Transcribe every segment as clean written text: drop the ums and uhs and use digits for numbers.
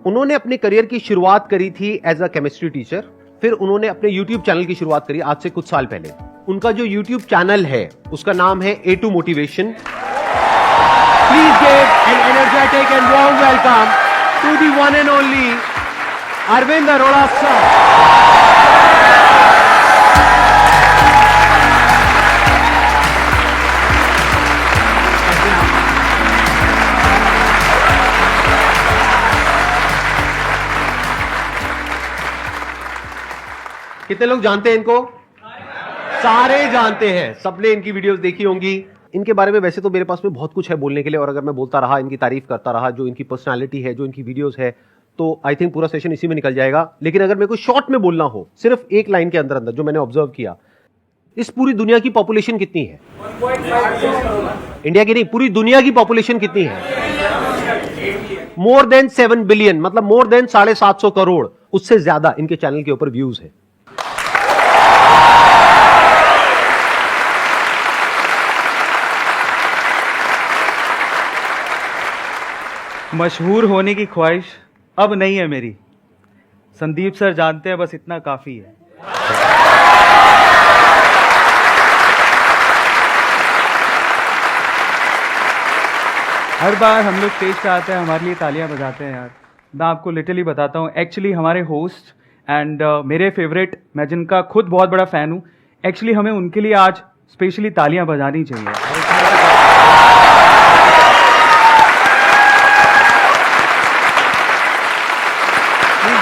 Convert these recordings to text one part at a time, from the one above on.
उन्होंने अपने करियर की शुरुआत करी थी एज अ केमिस्ट्री टीचर, फिर उन्होंने अपने यूट्यूब चैनल की शुरुआत करी आज से कुछ साल पहले। उनका जो यूट्यूब चैनल है उसका नाम है A2 motivation. Please give an energetic and warm welcome to the one and only Arvind Arora sir. कितने लोग जानते हैं इनको? सारे जानते हैं, सबने इनकी वीडियोस देखी होंगी। इनके बारे में वैसे तो मेरे पास में बहुत कुछ है बोलने के लिए, और अगर मैं बोलता रहा, इनकी तारीफ करता रहा, जो इनकी पर्सनालिटी है, जो इनकी वीडियोस है, तो आई थिंक पूरा सेशन इसी में निकल जाएगा। लेकिन अगर मेरे को शॉर्ट में बोलना हो, सिर्फ एक लाइन के अंदर अंदर जो मैंने ऑब्जर्व किया, इस पूरी दुनिया की पॉपुलेशन कितनी है? 1.5 इंडिया की नहीं, पूरी दुनिया की पॉपुलेशन कितनी है? मोर देन 7 बिलियन, मतलब मोर देन 750 करोड़। उससे ज्यादा इनके चैनल के ऊपर व्यूज है। मशहूर होने की ख्वाहिश अब नहीं है मेरी, संदीप सर जानते हैं, बस इतना काफी है। हर बार हम लोग स्टेज पे आते हैं, हमारे लिए तालियां बजाते हैं यार। मैं आपको लिटरली बताता हूँ, एक्चुअली हमारे होस्ट एंड मेरे फेवरेट, मैं जिनका खुद बहुत बड़ा फैन हूँ, एक्चुअली हमें उनके लिए आज स्पेशली तालियां बजानी चाहिए।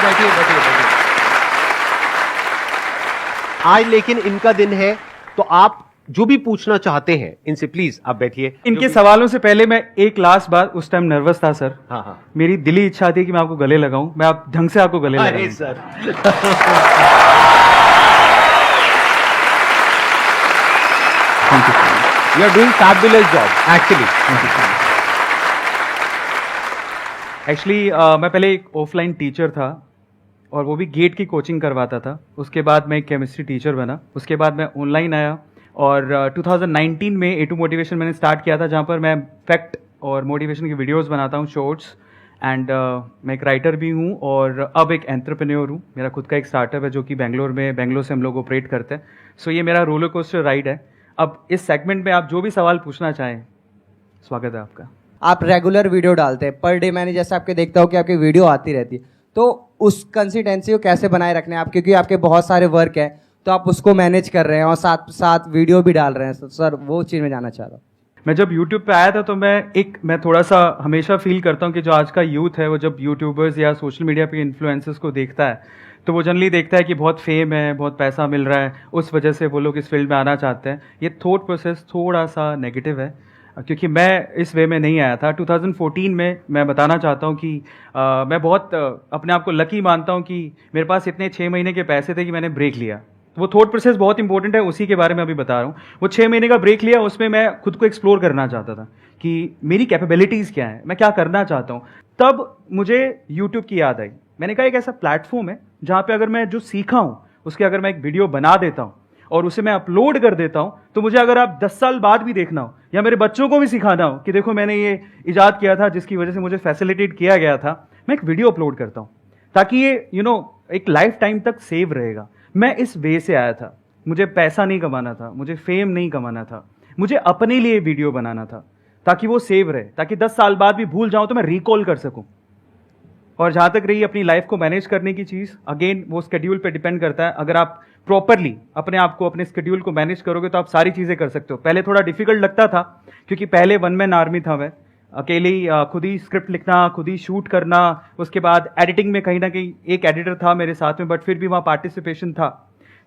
बैठिए। आज लेकिन इनका दिन है, तो आप जो भी पूछना चाहते हैं इनसे प्लीज आप बैठिए। इनके सवालों से पहले मैं एक लास्ट बार, उस टाइम नर्वस था सर। हाँ। मेरी दिली इच्छा थी कि मैं आपको गले लगाऊं, मैं आप ढंग से आपको गले लगाऊं। अरे sir thank you, you are doing fabulous job actually. Actually मैं पहले एक ऑफलाइन टीचर था, और वो भी गेट की कोचिंग करवाता था। उसके बाद मैं एक केमिस्ट्री टीचर बना, उसके बाद मैं ऑनलाइन आया, और 2019 में A2 मोटिवेशन मैंने स्टार्ट किया था, जहाँ पर मैं फैक्ट और मोटिवेशन की वीडियोस बनाता हूँ, शॉर्ट्स। एंड मैं एक राइटर भी हूँ, और अब एक एंटरप्रेन्योर हूँ। मेरा खुद का एक स्टार्टअप है जो कि बेंगलोर से हम लोग ऑपरेट करते हैं। सो ये मेरा रोलर कोस्टर राइड है। अब इस सेगमेंट में आप जो भी सवाल पूछना चाहें, स्वागत है आपका। आप रेगुलर वीडियो डालते हैं, पर डे मैंने जैसे आपके देखता हूँ कि आपकी वीडियो आती रहती है, तो उस कंसिस्टेंसी को कैसे बनाए रखने हैं आप? क्योंकि आपके बहुत सारे वर्क है, तो आप उसको मैनेज कर रहे हैं और साथ साथ वीडियो भी डाल रहे हैं। सर वो चीज़ में जानना चाह रहा हूँ। मैं जब YouTube पे आया था, तो मैं थोड़ा सा हमेशा फील करता हूँ कि जो आज का यूथ है, वो जब यूट्यूबर्स या सोशल मीडिया पे इन्फ्लुएंसर्स को देखता है, तो वो जनरली देखता है कि बहुत फेम है, बहुत पैसा मिल रहा है, उस वजह से वो लोग इस फील्ड में आना चाहते हैं। ये थॉट प्रोसेस थोड़ा सा नेगेटिव है, क्योंकि मैं इस वे में नहीं आया था। 2014 में मैं बताना चाहता हूँ कि मैं बहुत अपने आप को लकी मानता हूँ कि मेरे पास इतने 6 महीने के पैसे थे कि मैंने ब्रेक लिया। वो थॉट प्रोसेस बहुत इंपॉर्टेंट है, उसी के बारे में अभी बता रहा हूँ। वो 6 महीने का ब्रेक लिया, उसमें मैं खुद को एक्सप्लोर करना चाहता था कि मेरी कैपेबिलिटीज़ क्या है, मैं क्या करना चाहता हूँ। तब मुझे यूट्यूब की याद आई। मैंने कहा एक ऐसा प्लेटफॉर्म है जहाँ पे अगर मैं जो सीखा हूँ उसके अगर मैं एक वीडियो बना देता हूँ और उसे मैं अपलोड कर देता हूँ, तो मुझे अगर आप 10 साल बाद भी देखना हो, या मेरे बच्चों को भी सिखाना हो कि देखो मैंने ये इजाद किया था जिसकी वजह से मुझे फैसिलिटेट किया गया था, मैं एक वीडियो अपलोड करता हूँ, ताकि ये एक लाइफ टाइम तक सेव रहेगा। मैं इस वे से आया था। मुझे पैसा नहीं कमाना था, मुझे फेम नहीं कमाना था, मुझे अपने लिए वीडियो बनाना था ताकि वो सेव रहे, ताकि 10 साल बाद भी भूल जाऊं तो मैं रिकॉल कर सकूं। और जहां तक रही अपनी लाइफ को मैनेज करने की चीज़, अगेन वो स्केड्यूल पे डिपेंड करता है। अगर आप प्रॉपरली अपने आप को, अपने स्केड्यूल को मैनेज करोगे तो आप सारी चीज़ें कर सकते हो। पहले थोड़ा डिफिकल्ट लगता था, क्योंकि पहले वन मैन आर्मी था मैं, अकेले ही खुद ही स्क्रिप्ट लिखना, खुद ही शूट करना, उसके बाद एडिटिंग में कहीं ना कहीं एक एडिटर था मेरे साथ में, बट फिर भी वहाँ पार्टिसिपेशन था।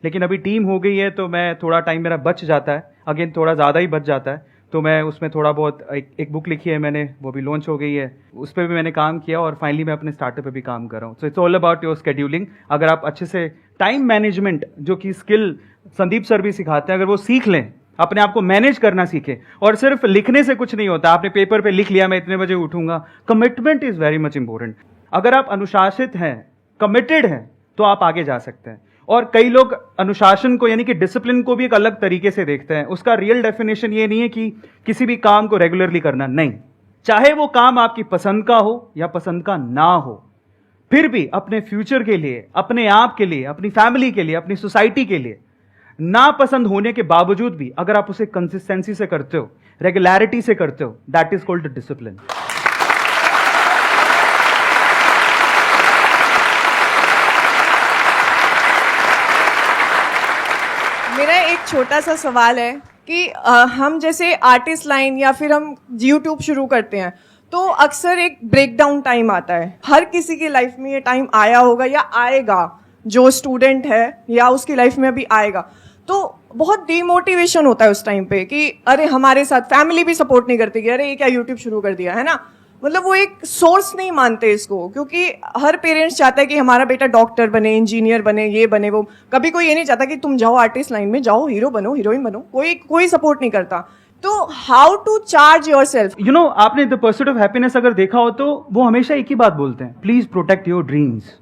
लेकिन अभी टीम हो गई है, तो मैं थोड़ा टाइम मेरा बच जाता है, अगेन थोड़ा ज़्यादा ही बच जाता है। तो मैं उसमें थोड़ा बहुत एक बुक लिखी है मैंने, वो भी लॉन्च हो गई है, उस पर भी मैंने काम किया, और फाइनली मैं अपने स्टार्टअप पे भी काम कर रहा हूँ। So it's all about your scheduling. अगर आप अच्छे से टाइम मैनेजमेंट, जो कि स्किल संदीप सर भी सिखाते हैं, अगर वो सीख लें, अपने आप को मैनेज करना सीखें, और सिर्फ लिखने से कुछ नहीं होता। आपने पेपर पे लिख लिया मैं इतने बजे उठूंगा, commitment is very much important. अगर आप अनुशासित हैं, कमिटेड हैं, तो आप आगे जा सकते हैं। और कई लोग अनुशासन को, यानी कि डिसिप्लिन को भी एक अलग तरीके से देखते हैं। उसका रियल डेफिनेशन ये नहीं है कि किसी भी काम को रेगुलरली करना, नहीं। चाहे वो काम आपकी पसंद का हो या पसंद का ना हो, फिर भी अपने फ्यूचर के लिए, अपने आप के लिए, अपनी फैमिली के लिए, अपनी सोसाइटी के लिए नापसंद होने के बावजूद भी अगर आप उसे कंसिस्टेंसी से करते हो, रेगुलरिटी से करते हो, दैट इज कॉल्ड डिसिप्लिन। मेरा एक छोटा सा सवाल है कि हम जैसे आर्टिस्ट लाइन या फिर हम यूट्यूब शुरू करते हैं तो अक्सर एक ब्रेक डाउन टाइम आता है। हर किसी की लाइफ में ये टाइम आया होगा या आएगा, जो स्टूडेंट है या उसकी लाइफ में अभी आएगा, तो बहुत डिमोटिवेशन होता है उस टाइम पे कि अरे हमारे साथ फैमिली भी सपोर्ट नहीं करती कि अरे ये क्या यूट्यूब शुरू कर दिया है ना। मतलब वो एक सोर्स नहीं मानते इसको, क्योंकि हर पेरेंट्स चाहता है कि हमारा बेटा डॉक्टर बने, इंजीनियर बने, ये बने वो। कभी कोई ये नहीं चाहता कि तुम जाओ आर्टिस्ट लाइन में, जाओ हीरो बनो, हीरोइन बनो। कोई सपोर्ट नहीं करता। तो how to charge your self? You know, आपने द परस्यूट ऑफ हैप्पीनेस अगर देखा हो तो वो हमेशा एक ही बात बोलते हैं, प्लीज प्रोटेक्ट योर ड्रीम्स।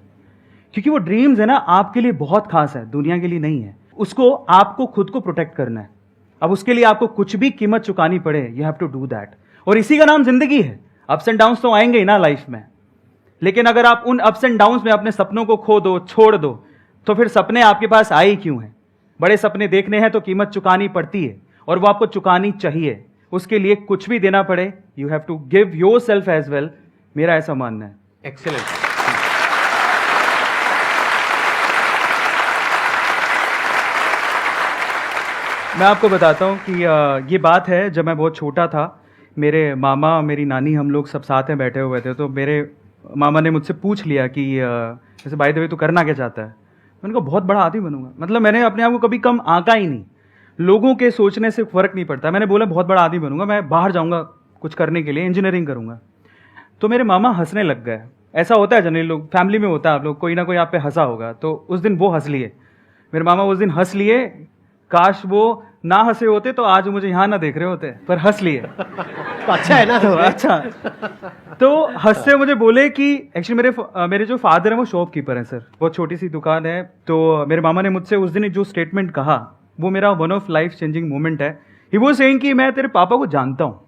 क्योंकि वो ड्रीम्स है ना आपके लिए बहुत खास है, दुनिया के लिए नहीं है। उसको आपको खुद को प्रोटेक्ट करना है। अब उसके लिए आपको कुछ भी कीमत चुकानी पड़े, you have to do that. और इसी का नाम जिंदगी है। अप्स एंड डाउन्स तो आएंगे ही ना लाइफ में, लेकिन अगर आप उन अप्स एंड डाउन्स में अपने सपनों को खो दो, छोड़ दो, तो फिर सपने आपके पास आए ही क्यों हैं? बड़े सपने देखने हैं तो कीमत चुकानी पड़ती है, और वो आपको चुकानी चाहिए। उसके लिए कुछ भी देना पड़े, you have to give your self as well. मेरा ऐसा मानना है। एक्सेलेंट। मैं आपको बताता हूँ कि ये बात है, जब मैं बहुत छोटा था, मेरे मामा, मेरी नानी, हम लोग सब साथ में बैठे हुए थे। तो मेरे मामा ने मुझसे पूछ लिया कि जैसे बाय द वे तू करना क्या चाहता है? मैंने कहा बहुत बड़ा आदमी बनूंगा। मतलब मैंने अपने आप को कभी कम आंका ही नहीं, लोगों के सोचने से फर्क नहीं पड़ता। मैंने बोला बहुत बड़ा आदमी बनूंगा, मैं बाहर जाऊंगा कुछ करने के लिए, इंजीनियरिंग करूंगा। तो मेरे मामा हंसने लग गए। ऐसा होता है जनरली, लोग फैमिली में होता है, आप लोग कोई ना कोई आप पे हंसा होगा। तो उस दिन वो हंस लिए, मेरे मामा उस दिन हंस लिए। काश वो ना हंसे होते तो आज मुझे यहाँ ना देख रहे होते, पर हंस लिए। तो अच्छा है ना। तो अच्छा, तो हंसते मुझे बोले कि एक्चुअली मेरे जो फादर है वो शॉपकीपर हैं सर, बहुत छोटी सी दुकान है। तो मेरे मामा ने मुझसे उस दिन जो स्टेटमेंट कहा, वो मेरा one of life changing moment है। ही वो सेइंग कि मैं तेरे पापा को जानता हूँ,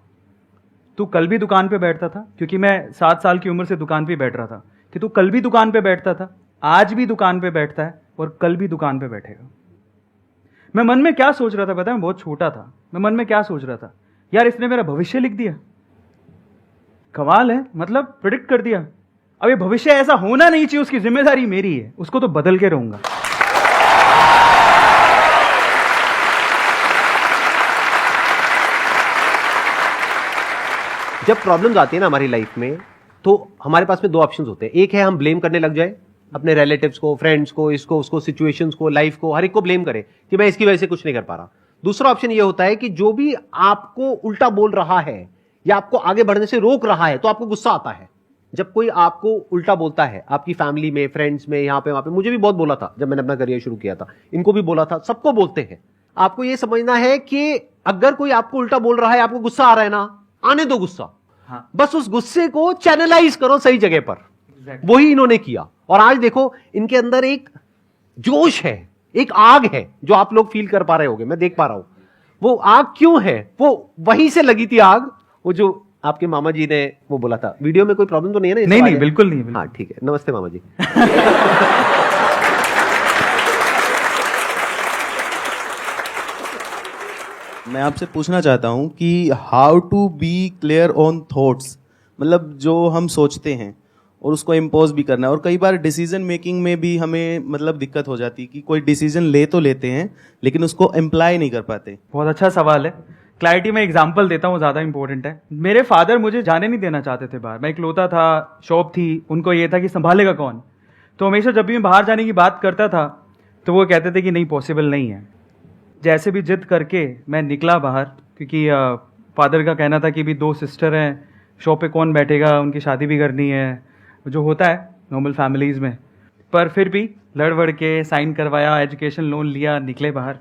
तू कल भी दुकान पे बैठता था, क्योंकि मैं 7 साल की उम्र से दुकान पे बैठ रहा था, कि तू कल भी दुकान पे बैठता था, आज भी दुकान पे बैठता है और कल भी दुकान पे बैठेगा। मैं मन में क्या सोच रहा था पता है? मैं बहुत छोटा था। मैं मन में क्या सोच रहा था, यार इसने मेरा भविष्य लिख दिया। कमाल है, मतलब प्रेडिक्ट कर दिया। अब ये भविष्य ऐसा होना नहीं चाहिए, उसकी जिम्मेदारी मेरी है, उसको तो बदल के रहूंगा। जब प्रॉब्लम्स आती है ना हमारी लाइफ में, तो हमारे पास में 2 ऑप्शंस होते हैं। एक है हम ब्लेम करने लग जाए अपने रिलेटिव्स को, फ्रेंड्स को, इसको उसको, सिचुएशंस को, लाइफ को, हर एक को ब्लेम करें कि मैं इसकी वजह से कुछ नहीं कर पा रहा। दूसरा ऑप्शन ये होता है कि जो भी आपको उल्टा बोल रहा है या आपको आगे बढ़ने से रोक रहा है, तो आपको गुस्सा आता है। जब कोई आपको उल्टा बोलता है, आपकी फैमिली में, फ्रेंड्स में, यहाँ पे वहां पे, मुझे भी बहुत बोला था जब मैंने अपना करियर शुरू किया था, इनको भी बोला था, सबको बोलते हैं। आपको ये समझना है कि अगर कोई आपको उल्टा बोल रहा है, आपको गुस्सा आ रहा है ना, आने दो गुस्सा। हाँ। बस उस गुस्से को चैनलाइज करो सही जगह पर। वही इन्होंने किया, और आज देखो इनके अंदर एक जोश है, एक आग है जो आप लोग फील कर पा रहे होंगे, मैं देख पा रहा हूं। वो आग क्यों है? वो वहीं से लगी थी आग, वो जो आपके मामा जी ने वो बोला था। वीडियो में कोई प्रॉब्लम तो नहीं है ना? नहीं नहीं, बिल्कुल नहीं। हाँ ठीक है, नमस्ते मामा जी। मैं आपसे पूछना चाहता हूँ कि how to be clear on thoughts, मतलब जो हम सोचते हैं और उसको इम्पोज भी करना है। और कई बार डिसीजन मेकिंग में भी हमें मतलब दिक्कत हो जाती है कि कोई डिसीजन ले तो लेते हैं लेकिन उसको अप्लाई नहीं कर पाते। बहुत अच्छा सवाल है। क्लैरिटी में एग्जांपल देता हूँ, ज़्यादा इंपॉर्टेंट है। मेरे फादर मुझे जाने नहीं देना चाहते थे बाहर। मैं इकलौता था, शॉप थी, उनको ये था कि संभालेगा कौन। तो हमेशा जब भी मैं बाहर जाने की बात करता था तो वो कहते थे कि नहीं, पॉसिबल नहीं है। जैसे भी जिद करके मैं निकला बाहर, क्योंकि फादर का कहना था कि भी 2 सिस्टर हैं, शॉप पे कौन बैठेगा, उनकी शादी भी करनी है, जो होता है नॉर्मल फैमिलीज़ में। पर फिर भी लड़ वड़ के साइन करवाया, एजुकेशन लोन लिया, निकले बाहर।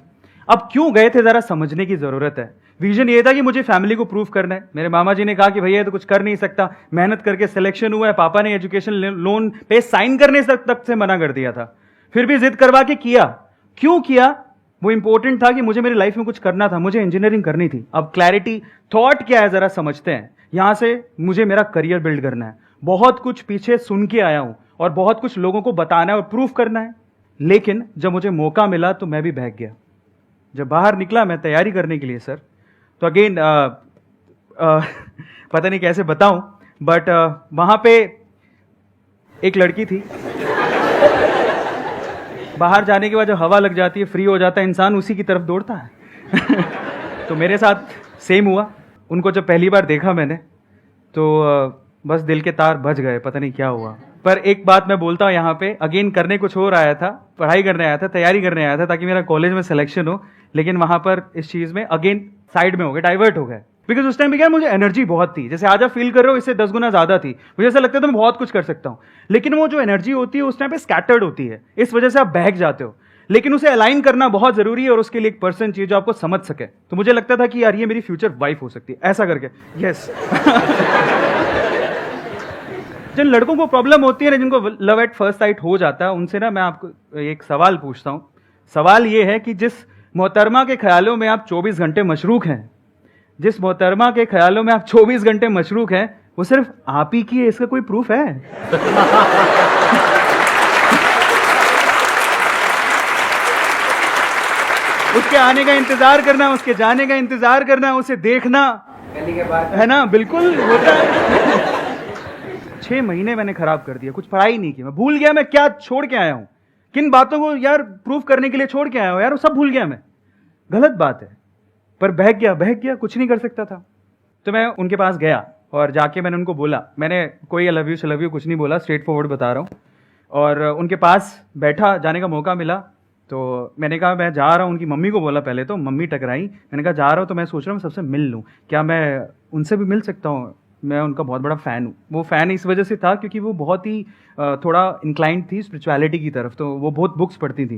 अब क्यों गए थे ज़रा समझने की ज़रूरत है। विजन ये था कि मुझे फैमिली को प्रूफ करना है। मेरे मामा जी ने कहा कि भैया ये तो कुछ कर नहीं सकता, मेहनत करके सिलेक्शन हुआ है। पापा ने एजुकेशन लोन पे साइन करने तक से मना कर दिया था, फिर भी जिद करवा के किया। क्यों किया? वो इंपॉर्टेंट था कि मुझे मेरी लाइफ में कुछ करना था, मुझे इंजीनियरिंग करनी थी। अब क्लैरिटी, थॉट क्या है ज़रा समझते हैं। यहाँ से मुझे मेरा करियर बिल्ड करना है। बहुत कुछ पीछे सुन के आया हूँ और बहुत कुछ लोगों को बताना है और प्रूफ करना है। लेकिन जब मुझे मौका मिला तो मैं भी बहक गया। जब बाहर निकला मैं तैयारी करने के लिए सर, तो अगेन पता नहीं कैसे बताऊं, बट वहां पे एक लड़की थी। बाहर जाने के बाद जब हवा लग जाती है, फ्री हो जाता है इंसान, उसी की तरफ दौड़ता है। तो मेरे साथ सेम हुआ। उनको जब पहली बार देखा मैंने तो बस दिल के तार बज गए, पता नहीं क्या हुआ। पर एक बात मैं बोलता हूँ यहाँ पे, अगेन करने कुछ और आया था, पढ़ाई करने आया था, तैयारी करने आया था ताकि मेरा कॉलेज में सिलेक्शन हो, लेकिन वहां पर इस चीज में अगेन साइड में हो गए, डाइवर्ट हो गए। बिकॉज उस टाइम पे क्या, मुझे एनर्जी बहुत थी, जैसे आज आप फील कर रहे हो इससे 10 गुना ज्यादा थी। मुझे ऐसा लगता था मैं बहुत कुछ कर सकता हूँ, लेकिन वो जो एनर्जी होती है उस टाइम पे स्कैटर्ड होती है, इस वजह से आप बहक जाते हो। लेकिन उसे अलाइन करना बहुत जरूरी है और उसके लिए एक पर्सन चाहिए जो आपको समझ सके। तो मुझे लगता था कि यार ये मेरी फ्यूचर वाइफ हो सकती है, ऐसा करके। यस। जिन लड़कों को प्रॉब्लम होती है ना, जिनको लव एट फर्स्ट साइट हो जाता है, उनसे ना मैं आपको एक सवाल पूछता हूं। सवाल ये है कि जिस मोहतरमा के ख्यालों में आप 24 घंटे मशरूक हैं, जिस मोहतरमा के ख्यालों में आप 24 घंटे मशरूक हैं, वो सिर्फ आप ही की है, इसका कोई प्रूफ है? उसके आने का इंतजार करना, उसके जाने का इंतजार करना, उसे देखना, है ना? बिल्कुल होता है। 6 महीने मैंने खराब कर दिया, कुछ पढ़ाई नहीं की, मैं भूल गया मैं क्या छोड़ के आया हूं, किन बातों को यार प्रूफ करने के लिए छोड़ के आया हूं, यार वो सब भूल गया मैं। गलत बात है, पर बहक गया, कुछ नहीं कर सकता था। तो मैं उनके पास गया और जाके मैंने उनको बोला, मैंने कोई लव यू कुछ नहीं बोला, स्ट्रेट फॉरवर्ड बता रहा हूँ। और उनके पास बैठा, जाने का मौका मिला तो मैंने कहा मैं जा रहा हूँ। उनकी मम्मी को बोला पहले, तो मम्मी टकराई। मैंने कहा जा रहा हूँ तो मैं सोच रहा हूँ सबसे मिल लूँ, क्या मैं उनसे भी मिल सकता हूँ? मैं उनका बहुत बड़ा फ़ैन हूँ। वो फ़ैन इस वजह से था क्योंकि वो बहुत ही थोड़ा इंक्लाइंड थी स्पिरिचुअलिटी की तरफ, तो वो बहुत बुक्स पढ़ती थी।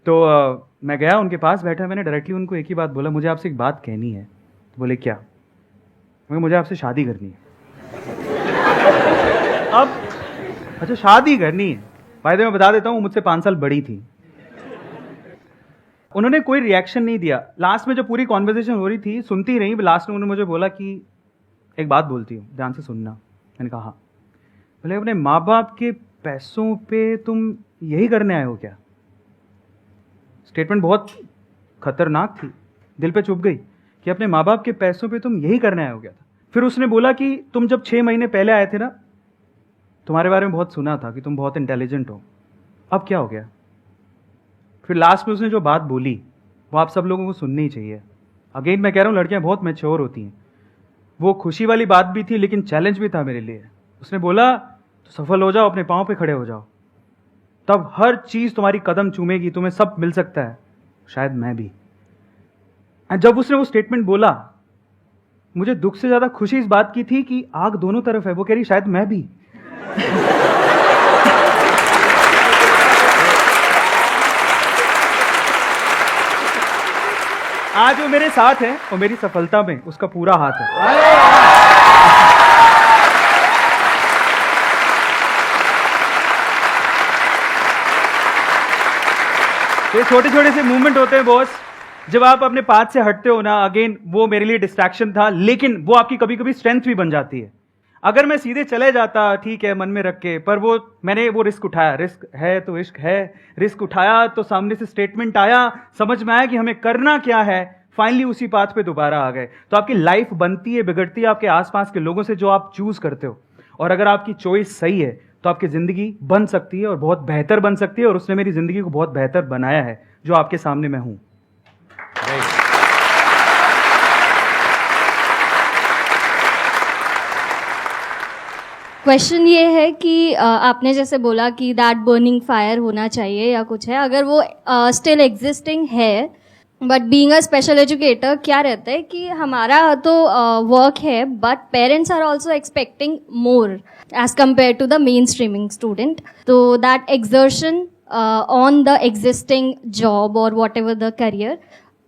तो मैं गया उनके पास बैठा, मैंने डायरेक्टली उनको एक ही बात बोला, मुझे आपसे एक बात कहनी है। तो बोले क्या? मुझे आपसे शादी करनी है। अब अच्छा शादी करनी है, फायदे में बता देता हूँ, मुझसे 5 साल बड़ी थी। उन्होंने कोई रिएक्शन नहीं दिया। लास्ट में जब पूरी कॉन्वर्सेशन हो रही थी, सुनती रही, लास्ट में उन्होंने मुझे बोला कि एक बात बोलती हूँ, ध्यान से सुनना। मैंने कहा हाँ। बोले अपने माँ बाप के पैसों पे तुम यही करने आए हो क्या? स्टेटमेंट बहुत खतरनाक थी, दिल पे चुभ गई कि अपने माँ बाप के पैसों पे तुम यही करने आए हो क्या था। फिर उसने बोला कि तुम जब 6 महीने पहले आए थे ना, तुम्हारे बारे में बहुत सुना था कि तुम बहुत इंटेलिजेंट हो, अब क्या हो गया? फिर लास्ट में उसने जो बात बोली वो आप सब लोगों को सुननी चाहिए। अगेन मैं कह रहा हूँ, लड़कियां बहुत मैच्योर होती हैं। वो खुशी वाली बात भी थी लेकिन चैलेंज भी था मेरे लिए। उसने बोला तो सफल हो जाओ, अपने पाँव पे खड़े हो जाओ, तब हर चीज तुम्हारी कदम चूमेगी, तुम्हें सब मिल सकता है, शायद मैं भी। जब उसने वो स्टेटमेंट बोला, मुझे दुख से ज्यादा खुशी इस बात की थी कि आग दोनों तरफ है। वो कह रही शायद मैं भी। आज वो मेरे साथ है और मेरी सफलता में उसका पूरा हाथ है। ये छोटे छोटे से मूवमेंट होते हैं बॉस, जब आप अपने पाथ से हटते हो ना। अगेन वो मेरे लिए डिस्ट्रैक्शन था, लेकिन वो आपकी कभी कभी स्ट्रेंथ भी बन जाती है। अगर मैं सीधे चले जाता, ठीक है मन में रख के, पर मैंने वो रिस्क उठाया। रिस्क है तो इश्क है, रिस्क उठाया तो सामने से स्टेटमेंट आया, समझ में आया कि हमें करना क्या है, फाइनली उसी पाथ पे दोबारा आ गए। तो आपकी लाइफ बनती है, बिगड़ती है आपके आसपास के लोगों से जो आप चूज करते हो। और अगर आपकी चॉइस सही है तो आपकी जिंदगी बन सकती है और बहुत बेहतर बन सकती है। और उसने मेरी जिंदगी को बहुत बेहतर बनाया है, जो आपके सामने मैं हूं। क्वेश्चन ये है कि आपने जैसे बोला कि दैट बर्निंग फायर होना चाहिए या कुछ है, अगर वो स्टिल एग्जिस्टिंग है, but being a special educator क्या रहता है कि हमारा तो वर्क है, but parents are also expecting more as compare to the main streaming student. तो that exertion on the existing job और वॉट एवर द करियर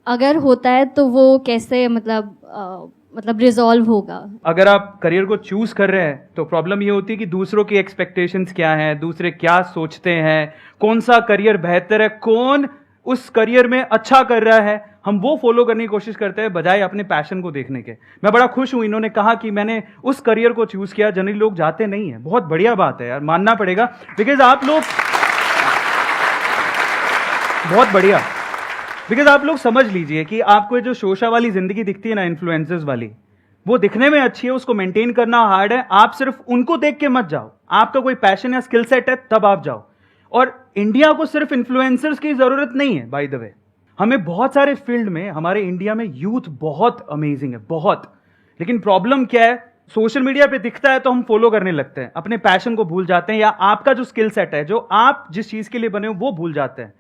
अगर होता है तो वो कैसे मतलब रिजॉल्व होगा? अगर आप करियर को चूज कर रहे हैं तो प्रॉब्लम ये होती है कि दूसरों की एक्सपेक्टेशंस क्या हैं, दूसरे क्या सोचते हैं, कौन सा करियर बेहतर है, कौन उस करियर में अच्छा कर रहा है, हम वो फॉलो करने की कोशिश करते हैं बजाय अपने पैशन को देखने के। मैं बड़ा खुश हूं इन्होंने कहा कि मैंने उस करियर को चूज किया, जनरली लोग जाते नहीं है। बहुत बढ़िया बात है यार, मानना पड़ेगा, बिकॉज आप लोग बहुत बढ़िया, बिकॉज आप लोग समझ लीजिए कि आपको ये जो शोशा वाली जिंदगी दिखती है ना, इन्फ्लुएंसर्स वाली, वो दिखने में अच्छी है, उसको मेंटेन करना हार्ड है। आप सिर्फ उनको देख के मत जाओ, आपका कोई पैशन या स्किल सेट है तब आप जाओ। और इंडिया को सिर्फ इन्फ्लुएंसर्स की जरूरत नहीं है, बाय द वे। हमें बहुत सारे फील्ड में, हमारे इंडिया में यूथ बहुत अमेजिंग है, बहुत। लेकिन प्रॉब्लम क्या है, सोशल मीडिया पे दिखता है तो हम फॉलो करने लगते हैं, अपने पैशन को भूल जाते हैं, या आपका जो स्किल सेट है, जो आप जिस चीज के लिए बने हो वो भूल जाते हैं।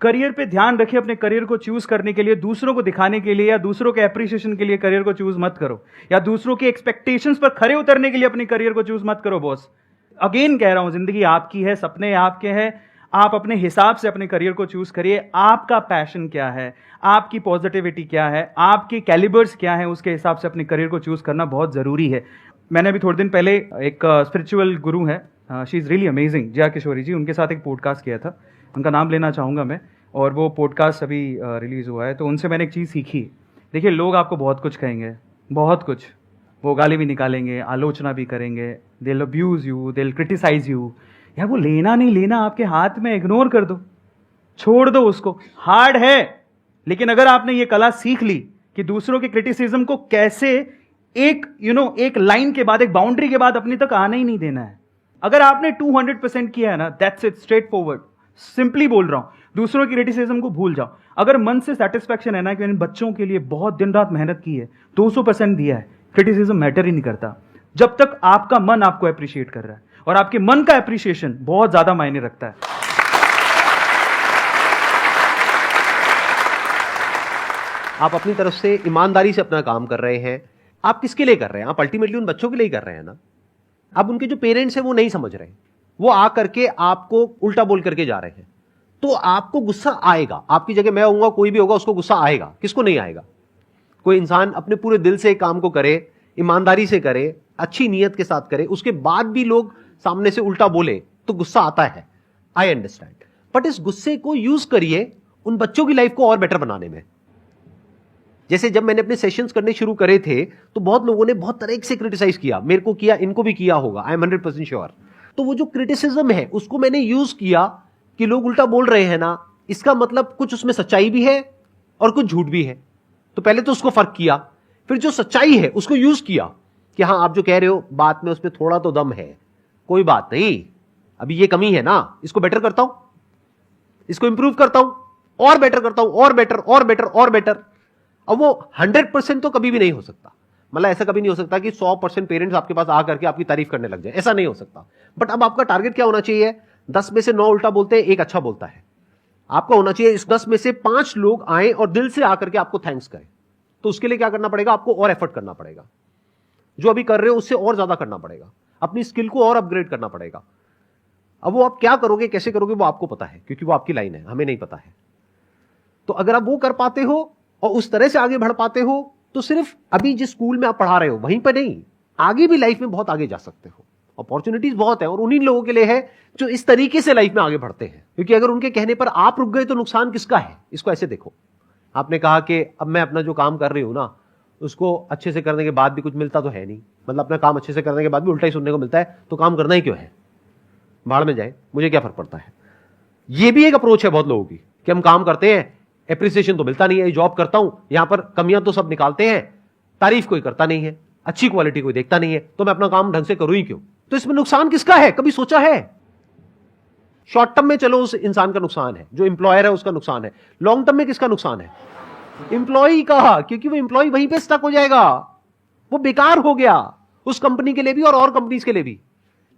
करियर पे ध्यान रखिए, अपने करियर को चूज करने के लिए, दूसरों को दिखाने के लिए या दूसरों के एप्रिसिएशन के लिए करियर को चूज मत करो, या दूसरों के एक्सपेक्टेशंस पर खरे उतरने के लिए अपने करियर को चूज मत करो बॉस। अगेन कह रहा हूं, जिंदगी आपकी है, सपने आपके हैं, आप अपने हिसाब से अपने करियर को चूज करिए। आपका पैशन क्या है, आपकी पॉजिटिविटी क्या है, आपके कैलिबर्स क्या है, उसके हिसाब से अपने करियर को चूज करना बहुत जरूरी है। मैंने अभी थोड़े दिन पहले एक स्पिरिचुअल गुरु है, she is really amazing, Jaya Kishori ji, उनके साथ एक पॉडकास्ट किया था, उनका नाम लेना चाहूँगा मैं, और वो पॉडकास्ट अभी रिलीज़ हुआ है। तो उनसे मैंने एक चीज़ सीखी। देखिए, लोग आपको बहुत कुछ कहेंगे, बहुत कुछ, वो गाली भी निकालेंगे, आलोचना भी करेंगे, they will abuse you, they will criticise you. यार वो लेना नहीं लेना आपके हाथ में, इग्नोर कर दो, छोड़ दो उसको। हार्ड है, लेकिन अगर आपने ये कला सीख ली कि दूसरों के क्रिटिसिज्म को कैसे एक लाइन के बाद, एक बाउंड्री के बाद अपने तक आने ही नहीं देना है। अगर आपने 200% किया है ना, that's it, straight forward, simply बोल रहा हूं, दूसरों की क्रिटिसिज्म को भूल जाओ। अगर मन से सेटिस्फैक्शन है ना कि मैंने बच्चों के लिए बहुत दिन रात मेहनत की है, 200% दिया है, क्रिटिसिज्म मैटर ही नहीं करता, जब तक आपका मन आपको अप्रिशिएट कर रहा है। और आपके मन का अप्रिशिएशन बहुत ज्यादा मायने रखता है। आप अपनी तरफ से ईमानदारी से अपना काम कर रहे हैं। आप किसके लिए कर रहे हैं? आप अल्टीमेटली उन बच्चों के लिए ही कर रहे हैं ना। अब उनके जो पेरेंट्स हैं वो नहीं समझ रहे, वो आ करके आपको उल्टा बोल करके जा रहे हैं, तो आपको गुस्सा आएगा। आपकी जगह मैं होऊंगा, कोई भी होगा, उसको गुस्सा आएगा। किसको नहीं आएगा? कोई इंसान अपने पूरे दिल से एक काम को करे, ईमानदारी से करे, अच्छी नीयत के साथ करे, उसके बाद भी लोग सामने से उल्टा बोले तो गुस्सा आता है। आई अंडरस्टैंड, बट इस गुस्से को यूज करिए उन बच्चों की लाइफ को और बेटर बनाने में। जैसे जब मैंने अपने सेशंस करने शुरू करे थे तो बहुत लोगों ने बहुत तरह से क्रिटिसाइज किया, मेरे को किया, इनको भी किया होगा, आई एम 100% श्योर। तो वो जो क्रिटिसिज्म है उसको मैंने यूज किया कि लोग उल्टा बोल रहे हैं ना, इसका मतलब कुछ उसमें सच्चाई भी है और कुछ झूठ भी है। तो पहले तो उसको फर्क किया, फिर जो सच्चाई है उसको यूज किया कि हाँ, आप जो कह रहे हो बात में उसमें थोड़ा तो दम है, कोई बात नहीं, अभी ये कमी है ना, इसको बेटर करता हूं, इसको इंप्रूव करता हूं, और बेटर करता हूं, और बेटर और बेटर और बेटर। अब वो 100% तो कभी भी नहीं हो सकता, मतलब ऐसा कभी नहीं हो सकता कि 100% पेरेंट्स आपके पास आ करके आपकी तारीफ करने लग जाए, ऐसा नहीं हो सकता। बट अब आपका टारगेट क्या होना चाहिए? 10 में से 9 उल्टा बोलते हैं, 1 अच्छा बोलता है। आपका होना चाहिए इस 10 में से 5 लोग आए और दिल से आकर के आपको थैंक्स करें। तो उसके लिए क्या करना पड़ेगा? आपको और एफर्ट करना पड़ेगा, जो अभी कर रहे हो उससे और ज्यादा करना पड़ेगा, अपनी स्किल को और अपग्रेड करना पड़ेगा। अब वो आप क्या करोगे, कैसे करोगे, वो आपको पता है, क्योंकि वो आपकी लाइन है, हमें नहीं पता है। तो अगर आप वो कर पाते हो और उस तरह से आगे बढ़ पाते हो तो सिर्फ अभी जिस स्कूल में आप पढ़ा रहे हो वहीं पर नहीं, आगे भी लाइफ में बहुत आगे जा सकते हो। अपॉर्चुनिटीज बहुत है और उन्हीं लोगों के लिए है जो इस तरीके से लाइफ में आगे बढ़ते हैं। क्योंकि अगर उनके कहने पर आप रुक गए तो नुकसान किसका है? इसको ऐसे देखो, आपने कहा कि अब मैं अपना जो काम कर रही हूं ना, उसको अच्छे से करने के बाद भी कुछ मिलता तो है नहीं, मतलब अपना काम अच्छे से करने के बाद भी उल्टा ही सुनने को मिलता है, तो काम करना ही क्यों है? भाड़ में जाए, मुझे क्या फर्क पड़ता है। ये भी एक अप्रोच है बहुत लोगों की कि हम काम करते हैं, एप्रिसिएशन तो मिलता नहीं है, जॉब करता हूं, यहां पर कमियां तो सब निकालते हैं, तारीफ कोई करता नहीं है, अच्छी क्वालिटी कोई देखता नहीं है, तो मैं अपना काम ढंग से करूं ही क्यों? तो इसमें नुकसान किसका है? कभी सोचा है? शॉर्ट टर्म में चलो उस इंसान का नुकसान है, जो एम्प्लॉयर है उसका नुकसान है। लॉन्ग टर्म में किसका नुकसान है? एम्प्लॉय का, क्योंकि वो एम्प्लॉय वहीं पे स्टक हो जाएगा, वो बेकार हो गया उस कंपनी के लिए भी और कंपनीज के लिए भी।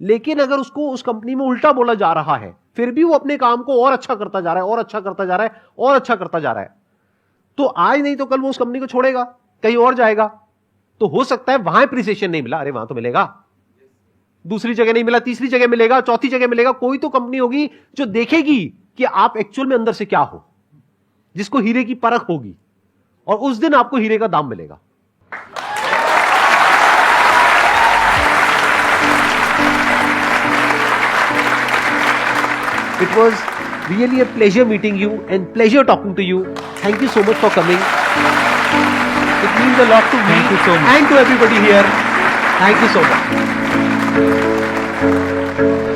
लेकिन अगर उसको उस कंपनी में उल्टा बोला जा रहा है, फिर भी वो अपने काम को और अच्छा करता जा रहा है, और अच्छा करता जा रहा है, और अच्छा करता जा रहा है, तो आज नहीं तो कल वो उस कंपनी को छोड़ेगा, कहीं और जाएगा। तो हो सकता है वहां एप्रिसिएशन नहीं मिला, अरे वहां तो मिलेगा, दूसरी जगह नहीं मिला, तीसरी जगह मिलेगा, चौथी जगह मिलेगा। कोई तो कंपनी होगी जो देखेगी कि आप एक्चुअल में अंदर से क्या हो, जिसको हीरे की परख होगी, और उस दिन आपको हीरे का दाम मिलेगा। It was really a pleasure meeting you and pleasure talking to you. Thank you so much for coming. It means a lot to me Thank you so much. and to everybody here. Thank you so much.